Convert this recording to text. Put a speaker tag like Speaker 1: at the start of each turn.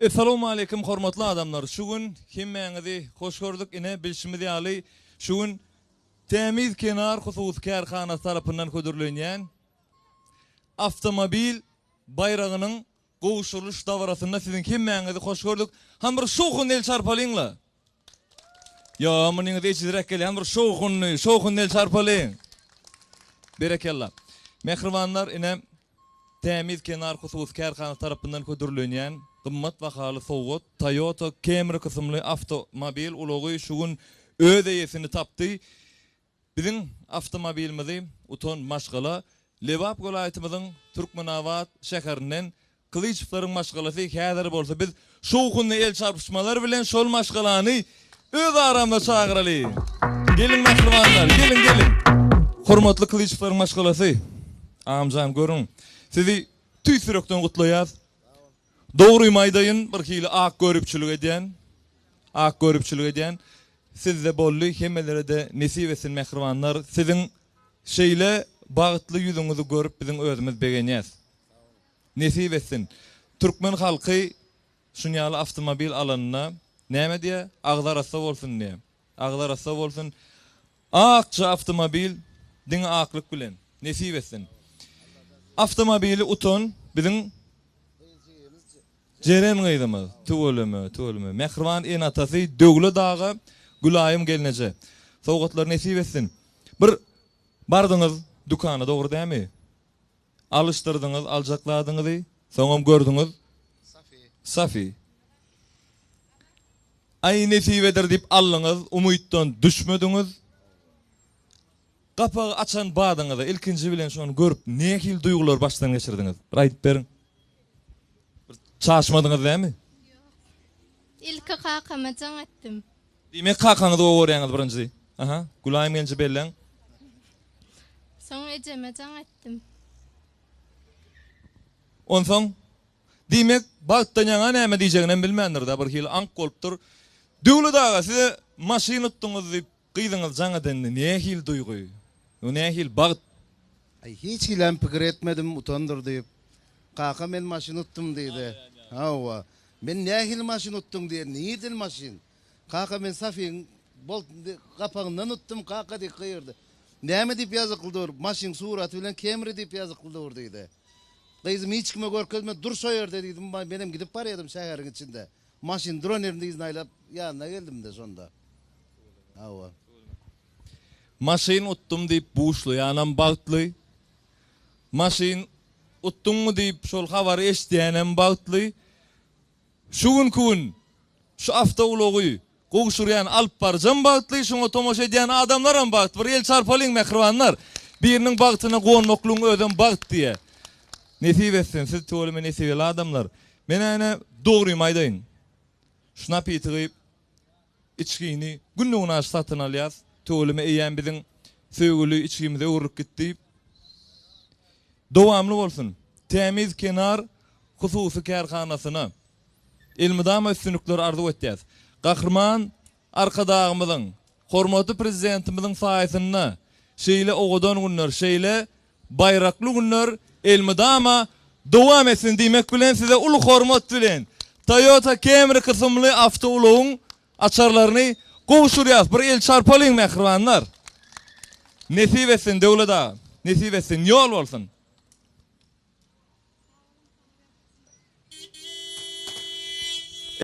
Speaker 1: Assalamu alaykum hormatly adamlar. Şu gün kimmeňizi hoş gördük ine bilşimizi ýaly. Şu gün temiz kenar husus kärhanasy tarapyndan ködürlenýän avtomobil bayragynyň gowuşulyş dawrasynda sizin kimmeňizi hoş gördük. Ham bir şoğun el çarpalyňla. Ya munyňyzy içdirek gel, ham bir şoğun el çarpalyň. Berekellah. Mehribanlar ine temiz kenar husus kärhanasy tarapyndan ködürlenýän gymmat bahaly sowgat Toyota Camry kysymly avtomobil ulogy şu gün öz eýesini tapdy. Bizim avtomobilimizi uton maşgala Lewap golaýatymyzyň Türkmenawat şäherinden Kılıçpylaryň maşgalasy häzir bolsa biz şu günde el çarpışmalar bilen şol maşgalany öz aramda çağıraly. Gelin mehribanlar, gelin. Hormatly Kılıçpylaryň maşgalasy. Amjam görün. Sizi tüýsürekden gutlaýar. Dogry maýdaýyn bir hili ak görüpçülük edýän. Siz de bolly hemmelere de nesip etsin mehribanlar. Sizin şeýle bagtly ýüzüňizi görüp biziň özümiz begenýäs. Nesip etsin. Türkmen halky şunýaly avtomobil alanyna näme diýe? Agdarasa bolsun diýe. Agdarasa bolsun. Akça avtomobil diň aklyk bilen nesip etsin. Avtomobili uton biziň Jeren gaýdymyz, tüwelimi. Mehriban en atasy Döwle dağı Gülaýym gelneje. Sowgatlar nesip etsin. Bir bardyňyz dukana dogry dämi? Alıştyrdyňyz, aljakladyňyz, soňam gördüňiz. Safi. Ay nesip eder dip allyňyz, umytdan düşmediňiz. Gapagy açan badyňyz, ilkinji bilen şonu görüp nähil duýgular başdan geçirdiňiz? Raýdyp beriň. Çaşmadınız değil mi?
Speaker 2: İlki kakama can ettim.
Speaker 1: Demek kakanızı oğurayanız birinci. Aha, Gülaýym gelçi bellen.
Speaker 2: Sonra eceme can ettim.
Speaker 1: Onsoň demek bagtdan ýaňa näme diýjegini bilmändir da bir hili ank bolupdyr. Döwle daga size maşyna tutdyňyz diýip gyýdyňyz jaňadan nähil duýgy? Nähil bagt?
Speaker 3: Ay hiç hilen pikir etmedim utandır diýip. Kaka men maşyn utdum diýdi. Hawa. Men nähil maşyn utdum diýer. Niýdil maşyn? Kaka men Safiň bol gapagyndan utdum kaka diýip gyýyrdy. Näme diýip ýazyk kıldyr? Maşyn suraty bilen Camry diýip ýazyk kıldyr diýdi. Gyzym hiç kime görkezme dur soýardy diýdim. Benim gidip barýardym şäheriň içinde. Maşyn dronerin diýizni aýlap ýanyna geldim de şonda. Hawa.
Speaker 1: Maşyn utdum diýip buşly ýanam bagtly. Maşyn utdum mu diýip şol habary eşdiýänem bagtly. Şu gün şu avtoulogy gowşurýan alyp barjam bagtly, şoňa tomoşa edýän adamlar hem bagtly. Bir el çarpalyň mehribanlar. Biriniň bagtyna gonmokluň özüm bagt diýe. Nesip etsin, siz tölüme nesip el adamlar. Men äne dogry maýdaýyn. Şuna piýtygyp içkini günlüğüne satyn alýas. Tölüme eýen biziň söýgüli içkimize urup gitdi. Dowamly bolsun. Temiz kenar hususy kärhanasyna ilmidama üstünlükler arzu etýäs. Gahrman arkadagymyzyň, hormatly prezidentimiziň saýasyna şeýle ogadan günler, şeýle bayrakly günler ilmidama dowam etsin diýmek bilen size ulu hormat bilen Toyota Camry kysymly avtoulogyň açarlaryny gowşurýas. Bir el çarpalyň mehribanlar. Nesip etsin döwlet, nesip etsin ýol bolsun.